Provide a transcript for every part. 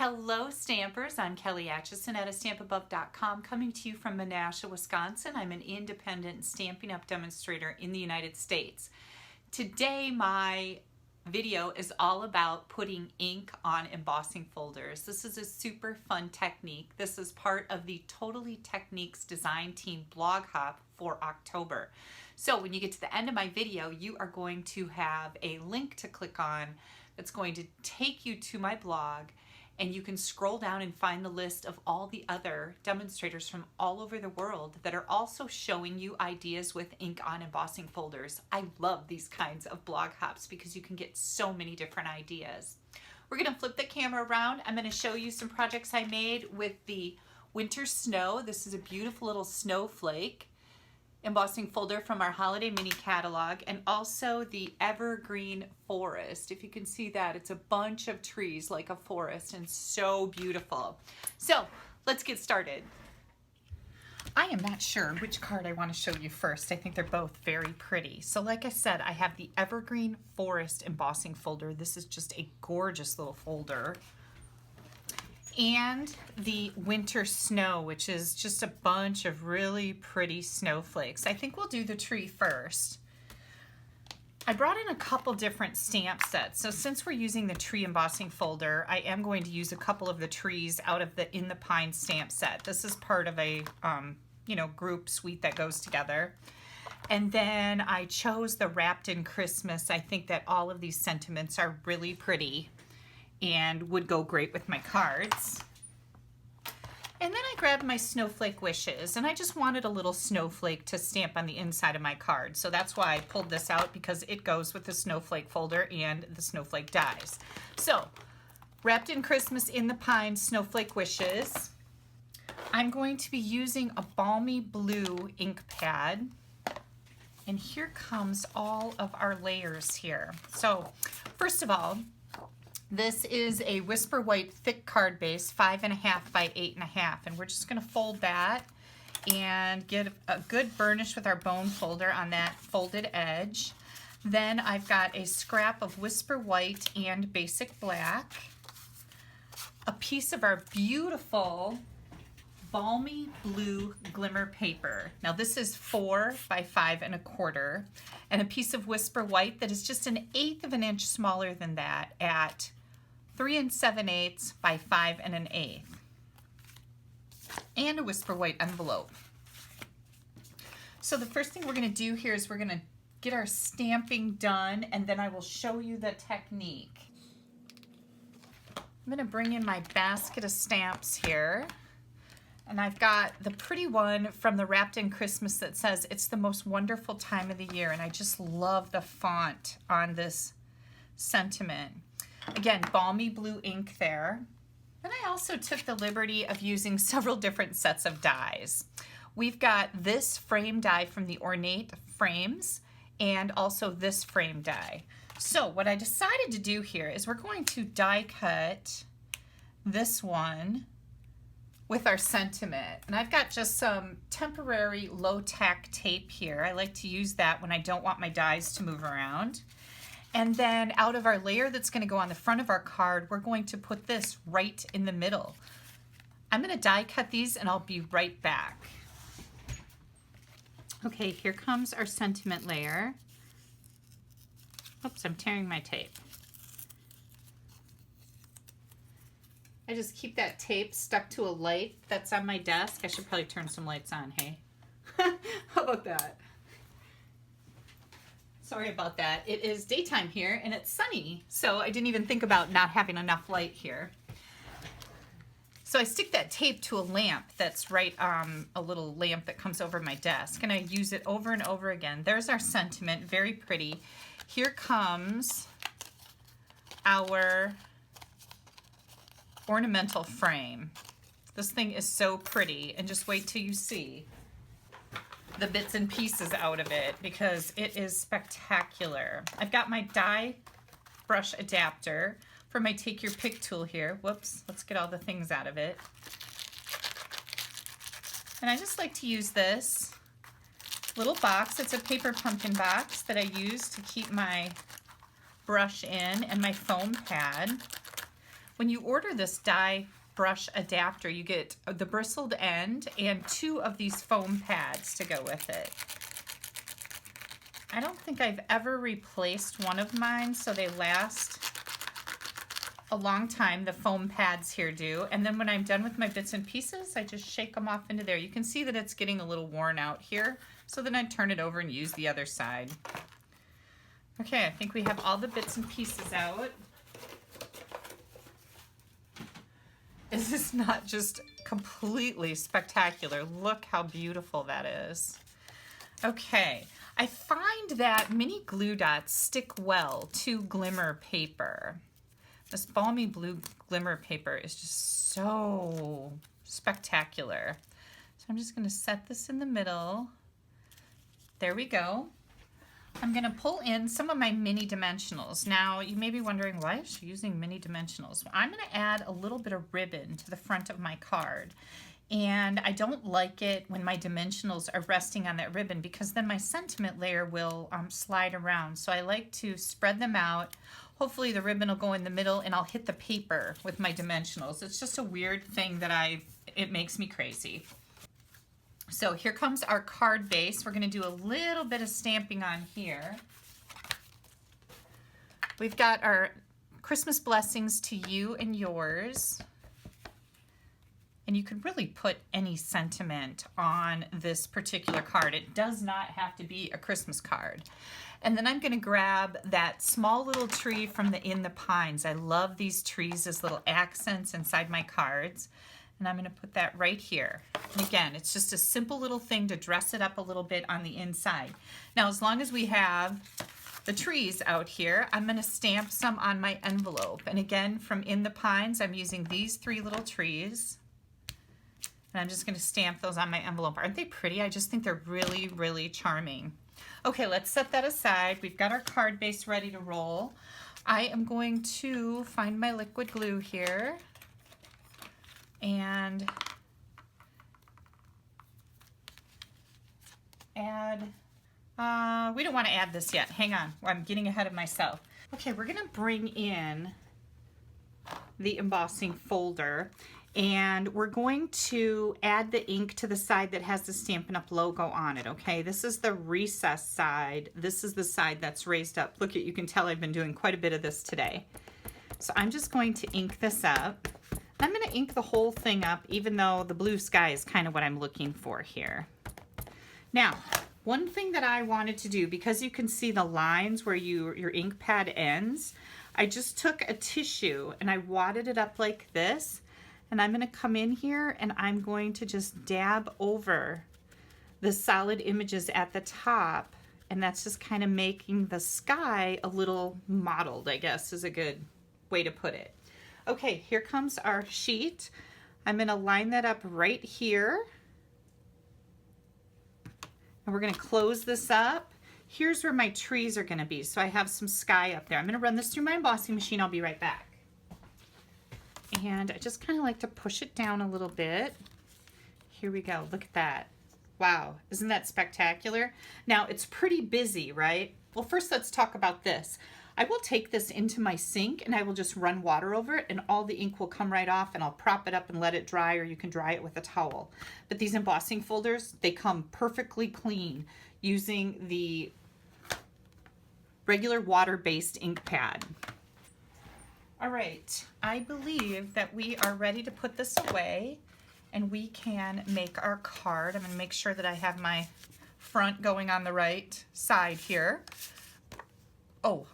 Hello Stampers, I'm Kelly Acheson at stampabove.com, coming to you from Menasha, Wisconsin. I'm an independent Stampin' Up demonstrator in the United States. Today my video is all about putting ink on embossing folders. This is a super fun technique. This is part of the Totally Techniques design team blog hop for October. So when you get to the end of my video, you are going to have a link to click on that's going to take you to my blog, and you can scroll down and find the list of all the other demonstrators from all over the world that are also showing you ideas with ink on embossing folders. I love these kinds of blog hops because you can get so many different ideas. We're going to flip the camera around. I'm going to show you some projects I made with the winter snow. This is a beautiful little snowflake embossing folder from our holiday mini catalog, and also the Evergreen forest. If you can see that, it's a bunch of trees like a forest and so beautiful. So let's get started. I am not sure which card I want to show you first. I think they're both very pretty. So like I said, I have the Evergreen forest embossing folder. This is just a gorgeous little folder. And the winter snow, which is just a bunch of really pretty snowflakes. I think we'll do the tree first. I brought in a couple different stamp sets. So since we're using the tree embossing folder, I am going to use a couple of the trees out of the In the Pine stamp set. This is part of a group suite that goes together. And then I chose the Wrapped in Christmas. I think that all of these sentiments are really pretty and would go great with my cards. And then I grabbed my Snowflake Wishes, and I just wanted a little snowflake to stamp on the inside of my card. So that's why I pulled this out, because it goes with the snowflake folder and the snowflake dies. So, Wrapped in Christmas, In the Pine, Snowflake Wishes. I'm going to be using a balmy blue ink pad. And here comes all of our layers here. So, first of all, this is a Whisper White thick card base, 5.5 by 8.5, and we're just going to fold that and get a good burnish with our bone folder on that folded edge. Then I've got a scrap of Whisper White and Basic Black, a piece of our beautiful balmy blue glimmer paper. Now this is 4 by 5.25, and a piece of Whisper White that is just 1/8 of an inch smaller than that at 3 7/8 by 5 1/8, and a Whisper White envelope. So the first thing we're going to do here is we're going to get our stamping done, and then I will show you the technique. I'm going to bring in my basket of stamps here, and I've got the pretty one from the Wrapped in Christmas that says it's the most wonderful time of the year, and I just love the font on this sentiment. Again, balmy blue ink there. And I also took the liberty of using several different sets of dies. We've got this frame die from the Ornate Frames, and also this frame die. So what I decided to do here is we're going to die cut this one with our sentiment. And I've got just some temporary low tack tape here. I like to use that when I don't want my dies to move around. And then out of our layer that's going to go on the front of our card, we're going to put this right in the middle. I'm going to die cut these, and I'll be right back. Okay, here comes our sentiment layer. Oops, I'm tearing my tape. I just keep that tape stuck to a light that's on my desk. I should probably turn some lights on, hey? How about that? Sorry about that. It is daytime here and it's sunny, so I didn't even think about not having enough light here. So I stick that tape to a lamp that's right a little lamp that comes over my desk, and I use it over and over again. There's our sentiment, very pretty. Here comes our ornamental frame. This thing is so pretty, and just wait till you see the bits and pieces out of it, because it is spectacular. I've got my die brush adapter for my Take Your Pick tool here. Whoops, let's get all the things out of it. And I just like to use this little box. It's a paper pumpkin box that I use to keep my brush in, and my foam pad. When you order this die brush adapter, you get the bristled end and 2 of these foam pads to go with it. I don't think I've ever replaced one of mine, so they last a long time, the foam pads here do. And then when I'm done with my bits and pieces, I just shake them off into there. You can see that it's getting a little worn out here, so then I turn it over and use the other side. Okay, I think we have all the bits and pieces out. Is this not just completely spectacular? Look how beautiful that is. Okay, I find that mini glue dots stick well to glimmer paper. This balmy blue glimmer paper is just so spectacular. So I'm just going to set this in the middle. There we go. I'm going to pull in some of my mini dimensionals. Now, you may be wondering, why is she using mini dimensionals? Well, I'm going to add a little bit of ribbon to the front of my card. And I don't like it when my dimensionals are resting on that ribbon, because then my sentiment layer will slide around. So I like to spread them out. Hopefully the ribbon will go in the middle and I'll hit the paper with my dimensionals. It's just a weird thing that it makes me crazy. So here comes our card base. We're going to do a little bit of stamping on here. We've got our Christmas blessings to you and yours. And you could really put any sentiment on this particular card. It does not have to be a Christmas card. And then I'm going to grab that small little tree from In the Pines. I love these trees as little accents inside my cards. And I'm going to put that right here. And again, it's just a simple little thing to dress it up a little bit on the inside. Now, as long as we have the trees out here, I'm going to stamp some on my envelope. And again, from In the Pines, I'm using these 3 little trees. And I'm just going to stamp those on my envelope. Aren't they pretty? I just think they're really, really charming. Okay, let's set that aside. We've got our card base ready to roll. I am going to find my liquid glue here. And add, we don't want to add this yet. Hang on, I'm getting ahead of myself. Okay, we're going to bring in the embossing folder, and we're going to add the ink to the side that has the Stampin' Up logo on it, okay? This is the recessed side. This is the side that's raised up. Look, you can tell I've been doing quite a bit of this today. So I'm just going to ink this up. I'm going to ink the whole thing up, even though the blue sky is kind of what I'm looking for here. Now, one thing that I wanted to do, because you can see the lines where your ink pad ends, I just took a tissue and I wadded it up like this, and I'm going to come in here and I'm going to just dab over the solid images at the top, and that's just kind of making the sky a little mottled, I guess is a good way to put it. Okay, here comes our sheet. I'm going to line that up right here. And we're going to close this up. Here's where my trees are going to be. So I have some sky up there. I'm going to run this through my embossing machine. I'll be right back. And I just kind of like to push it down a little bit. Here we go. Look at that. Wow, isn't that spectacular? Now, it's pretty busy, right? Well, first let's talk about this. I will take this into my sink and I will just run water over it, and all the ink will come right off, and I'll prop it up and let it dry, or you can dry it with a towel. But these embossing folders, they come perfectly clean using the regular water-based ink pad. All right, I believe that we are ready to put this away and we can make our card. I'm going to make sure that I have my front going on the right side here. Oh,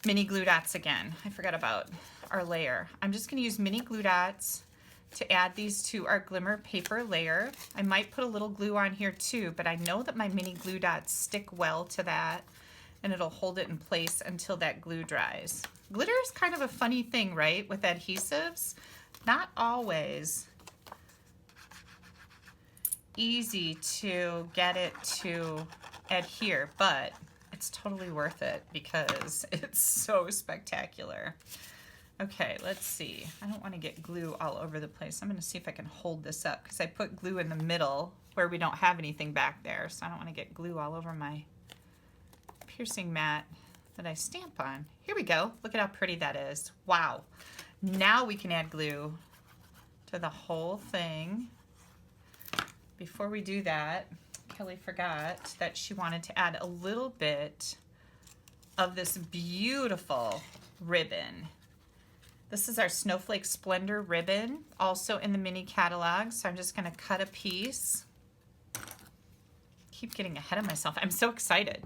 mini glue dots again. I forgot about our layer. I'm just going to use mini glue dots to add these to our glimmer paper layer. I might put a little glue on here too, but I know that my mini glue dots stick well to that, and it'll hold it in place until that glue dries. Glitter is kind of a funny thing, right, with adhesives? Not always easy to get it to adhere, but it's totally worth it because it's so spectacular. Okay, let's see. I don't want to get glue all over the place. I'm going to see if I can hold this up because I put glue in the middle where we don't have anything back there, so I don't want to get glue all over my piercing mat. that I stamp on. Here we go. Look at how pretty that is. Wow. Now we can add glue to the whole thing. Before we do that, Kelly forgot that she wanted to add a little bit of this beautiful ribbon. This is our Snowflake Splendor ribbon, also in the mini catalog. So I'm just going to cut a piece. Keep getting ahead of myself. I'm so excited.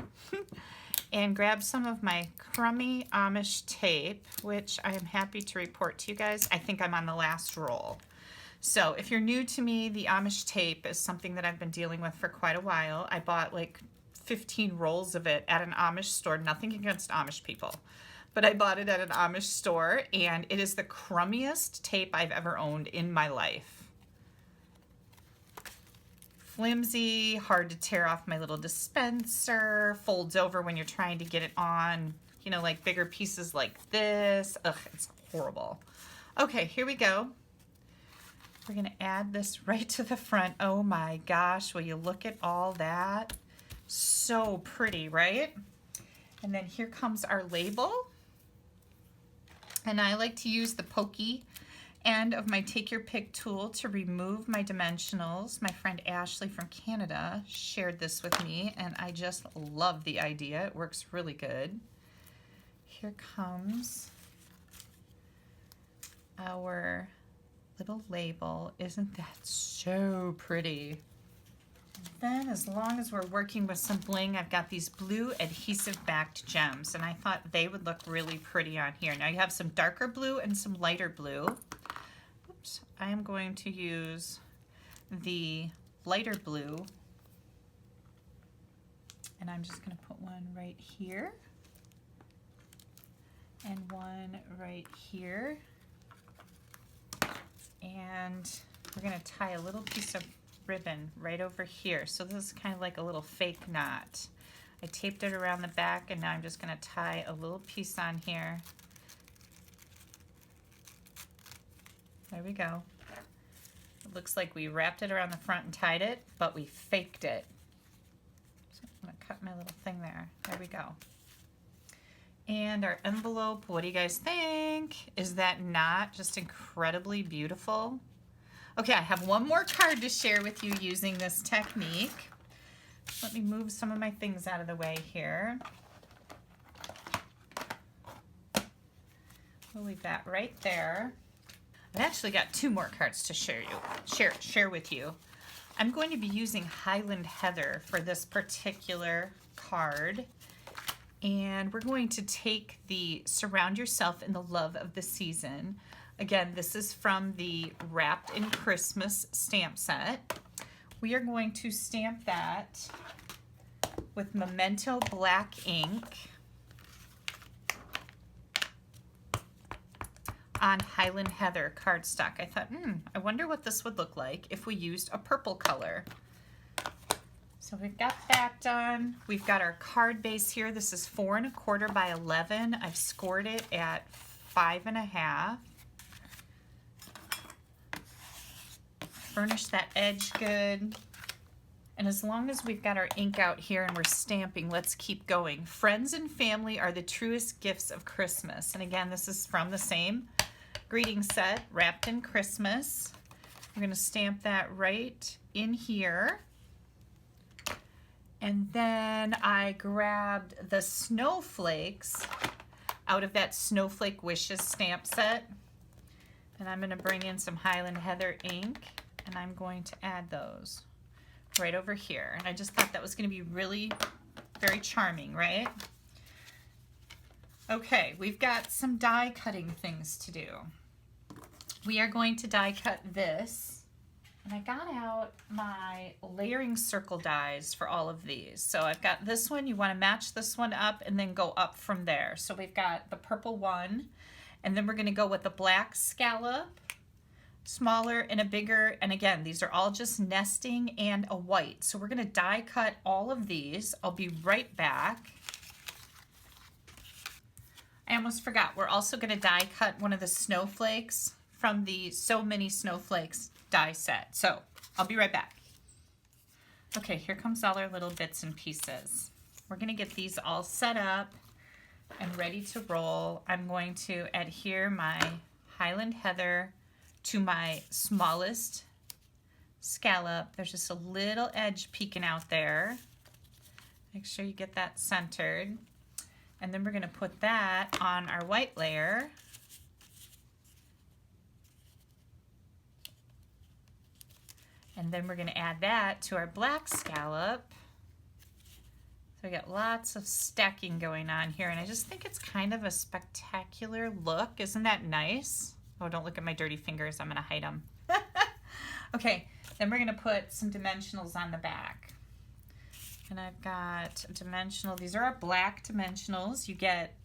And grab some of my crummy Amish tape, which I am happy to report to you guys. I think I'm on the last roll. So if you're new to me, the Amish tape is something that I've been dealing with for quite a while. I bought like 15 rolls of it at an Amish store. Nothing against Amish people, but I bought it at an Amish store, and it is the crummiest tape I've ever owned in my life. Flimsy, hard to tear off my little dispenser, folds over when you're trying to get it on, you know, like bigger pieces like this. Ugh, it's horrible. Okay, here we go. We're gonna add this right to the front. Oh my gosh, will you look at all that? So pretty, right? And then here comes our label. And I like to use the pokey end of my Take Your Pick tool to remove my dimensionals. My friend Ashley from Canada shared this with me, and I just love the idea. It works really good. Here comes our little label. Isn't that so pretty? Then, as long as we're working with some bling, I've got these blue adhesive backed gems, and I thought they would look really pretty on here. Now you have some darker blue and some lighter blue. Oops, I am going to use the lighter blue, and I'm just going to put one right here and one right here, and we're going to tie a little piece of ribbon right over here. So this is kind of like a little fake knot. I taped it around the back, and now I'm just going to tie a little piece on here. There we go. It looks like we wrapped it around the front and tied it, but we faked it. So I'm going to cut my little thing there. There we go. And our envelope, what do you guys think? Is that not just incredibly beautiful? Okay, I have one more card to share with you using this technique. Let me move some of my things out of the way here. We'll leave that right there. I've actually got two more cards to share with you. I'm going to be using Highland Heather for this particular card. And we're going to take the Surround Yourself in the Love of the Season. Again, this is from the Wrapped in Christmas stamp set. We are going to stamp that with Memento black ink on Highland Heather cardstock. I thought, I wonder what this would look like if we used a purple color. So we've got that done. We've got our card base here. This is 4 1/4 by 11. I've scored it at 5 1/2. Furnish that edge good. And as long as we've got our ink out here and we're stamping, let's keep going. Friends and family are the truest gifts of Christmas. And again, this is from the same greeting set, Wrapped in Christmas. We're going to stamp that right in here. And then I grabbed the snowflakes out of that Snowflake Wishes stamp set. And I'm going to bring in some Highland Heather ink, and I'm going to add those right over here. And I just thought that was going to be really very charming, right? Okay, we've got some die cutting things to do. We are going to die cut this. And I got out my layering circle dies for all of these. So I've got this one. You want to match this one up and then go up from there. So we've got the purple one, and then we're going to go with the black scallop, smaller and a bigger. And again, these are all just nesting and a white. So we're going to die cut all of these. I'll be right back. I almost forgot. We're also going to die cut one of the snowflakes from the So Many Snowflakes die set. So I'll be right back. Okay, here comes all our little bits and pieces. We're going to get these all set up. and ready to roll. I'm going to adhere my Highland Heather to my smallest scallop. There's just a little edge peeking out there. Make sure you get that centered. And then we're going to put that on our white layer. And then we're going to add that to our black scallop. So we got lots of stacking going on here, and I just think it's kind of a spectacular look. Isn't that nice? Oh, don't look at my dirty fingers. I'm going to hide them. Okay, then we're going to put some dimensionals on the back. And I've got a dimensional. These are our black dimensionals. You get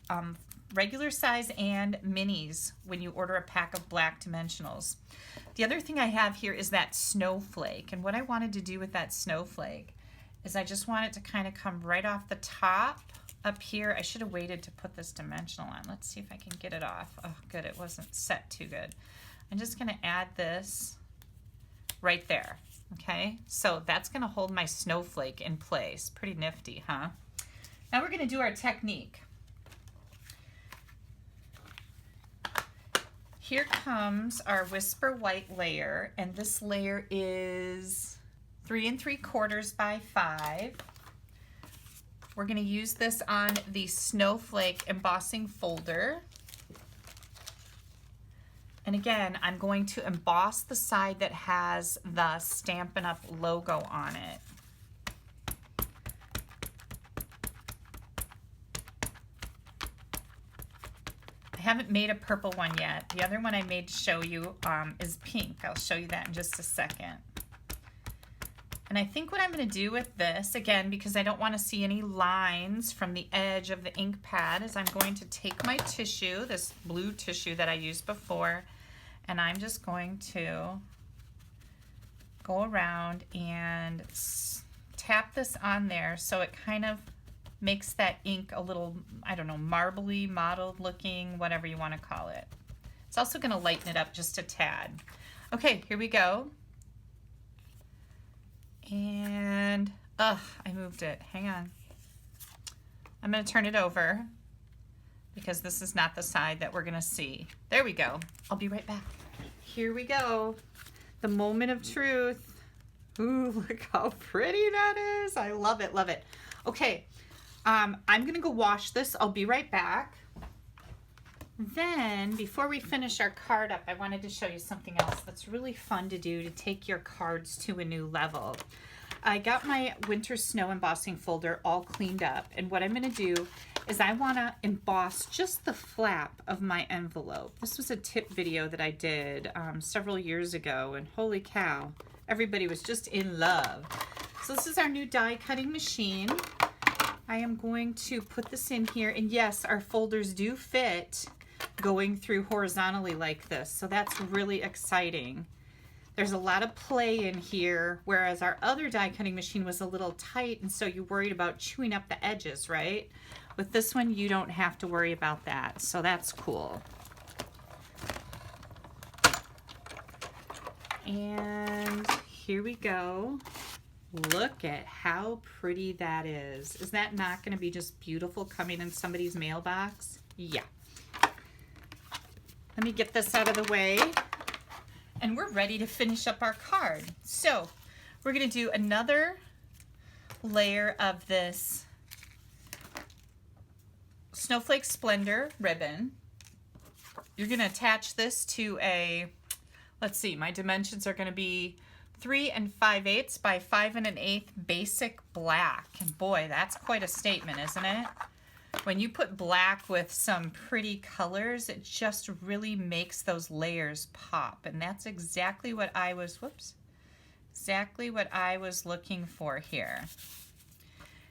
regular size and minis when you order a pack of black dimensionals. The other thing I have here is that snowflake. And what I wanted to do with that snowflake is I just want it to kind of come right off the top up here. I should have waited to put this dimensional on. Let's see if I can get it off. Oh, good. It wasn't set too good. I'm just going to add this right there. Okay, so that's going to hold my snowflake in place. Pretty nifty, huh? Now we're going to do our technique. Here comes our Whisper White layer, and this layer is 3 3/4 by 5. We're going to use this on the Snowflake embossing folder. And again, I'm going to emboss the side that has the Stampin' Up logo on it. I haven't made a purple one yet. The other one I made to show you is pink. I'll show you that in just a second. And I think what I'm going to do with this, again, because I don't want to see any lines from the edge of the ink pad, is I'm going to take my tissue, this blue tissue that I used before, and I'm just going to go around and tap this on there so it kind of makes that ink a little, I don't know, marbly, mottled looking, whatever you want to call it. It's also going to lighten it up just a tad. Okay, here we go. And, I moved it. Hang on. I'm going to turn it over because this is not the side that we're going to see. There we go. I'll be right back. Here we go. The moment of truth. Ooh, look how pretty that is. I love it, love it. Okay, I'm going to go wash this. I'll be right back. Then, before we finish our card up, I wanted to show you something else that's really fun to do to take your cards to a new level. I got my winter snow embossing folder all cleaned up, and what I'm going to do is I want to emboss just the flap of my envelope. This was a tip video that I did several years ago, and holy cow, everybody was just in love. So this is our new die cutting machine. I am going to put this in here, and yes, our folders do fit going through horizontally like this, so that's really exciting. There's a lot of play in here, whereas our other die cutting machine was a little tight, and so you worried about chewing up the edges, right? With this one, you don't have to worry about that, so that's cool. And here we go. Look at how pretty that is. Is that not going to be just beautiful coming in somebody's mailbox? Yeah. Let me get this out of the way. And we're ready to finish up our card. So we're going to do another layer of this Snowflake Splendor ribbon. You're going to attach this to a, let's see, my dimensions are going to be 3 5/8 by 5 1/8 basic black. And boy, that's quite a statement, isn't it? When you put black with some pretty colors, it just really makes those layers pop. And that's exactly what I was, exactly what I was looking for here.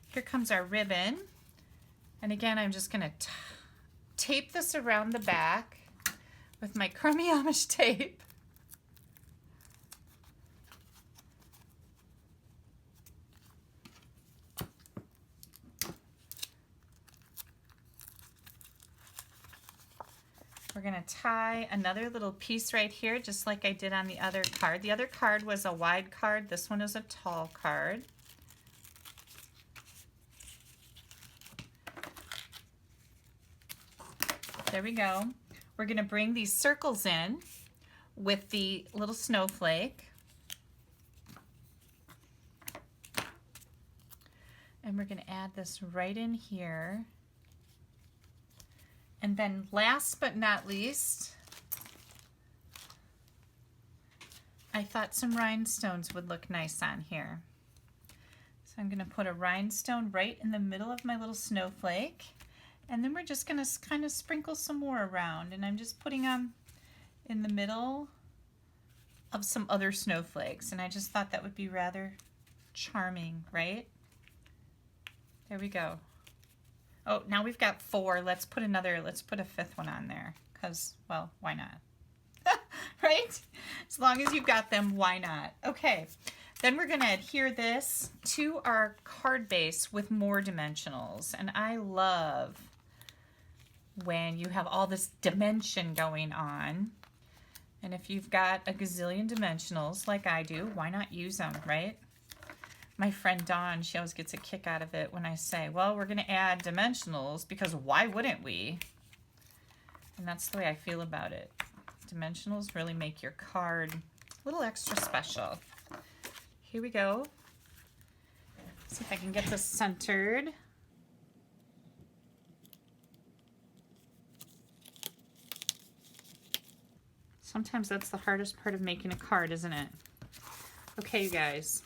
Here comes our ribbon. And again, I'm just going to tape this around the back with my crummy Amish tape. We're going to tie another little piece right here, just like I did on the other card. The other card was a wide card. This one is a tall card. There we go. We're going to bring these circles in with the little snowflake. And we're going to add this right in here. And then last but not least, I thought some rhinestones would look nice on here. So I'm going to put a rhinestone right in the middle of my little snowflake. And then we're just going to kind of sprinkle some more around. And I'm just putting them in the middle of some other snowflakes. And I just thought that would be rather charming, right? There we go. Oh, now we've got 4. Let's put a 5th one on there. Because, well, why not? Right? As long as you've got them, why not? Okay. Then we're going to adhere this to our card base with more dimensionals. And I love when you have all this dimension going on. And if you've got a gazillion dimensionals like I do, why not use them, right? My friend Dawn, she always gets a kick out of it when I say, well, we're going to add dimensionals because why wouldn't we? And that's the way I feel about it. Dimensionals really make your card a little extra special. Here we go. See if I can get this centered. Sometimes that's the hardest part of making a card, isn't it? Okay, you guys.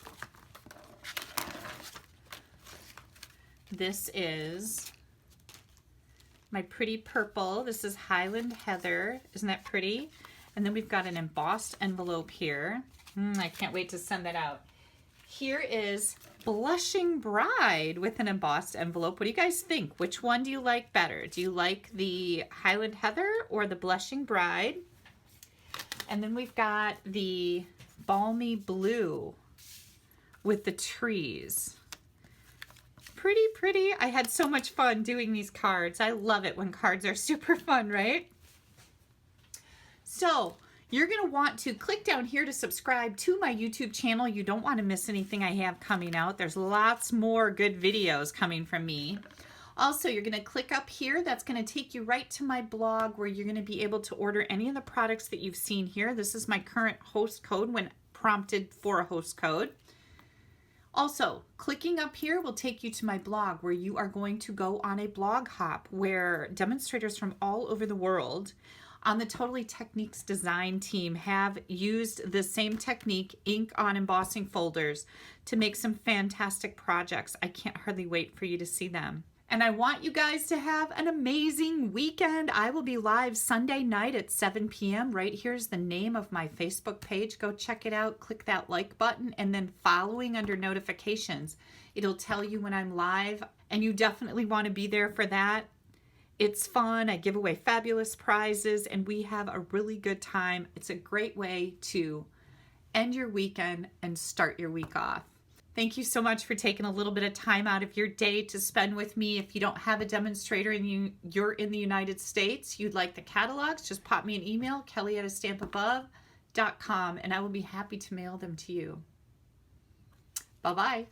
This is my pretty purple. This is Highland Heather. Isn't that pretty? And then we've got an embossed envelope here. I can't wait to send that out. Here is Blushing Bride with an embossed envelope. What do you guys think? Which one do you like better? Do you like the Highland Heather or the Blushing Bride? And then we've got the Balmy Blue with the trees. Pretty, pretty. I had so much fun doing these cards. I love it when cards are super fun, right? So you're going to want to click down here to subscribe to my YouTube channel. You don't want to miss anything I have coming out. There's lots more good videos coming from me. Also, you're going to click up here. That's going to take you right to my blog where you're going to be able to order any of the products that you've seen here. This is my current host code when prompted for a host code. Also, clicking up here will take you to my blog where you are going to go on a blog hop where demonstrators from all over the world on the Totally Techniques design team have used the same technique, ink on embossing folders, to make some fantastic projects. I can't hardly wait for you to see them. And I want you guys to have an amazing weekend. I will be live Sunday night at 7 p.m. Right here's the name of my Facebook page. Go check it out. Click that like button and then following under notifications. It'll tell you when I'm live, and you definitely want to be there for that. It's fun. I give away fabulous prizes and we have a really good time. It's a great way to end your weekend and start your week off. Thank you so much for taking a little bit of time out of your day to spend with me. If you don't have a demonstrator and you're in the United States, you'd like the catalogs, just pop me an email, kelly@astampabove.com, and I will be happy to mail them to you. Bye-bye.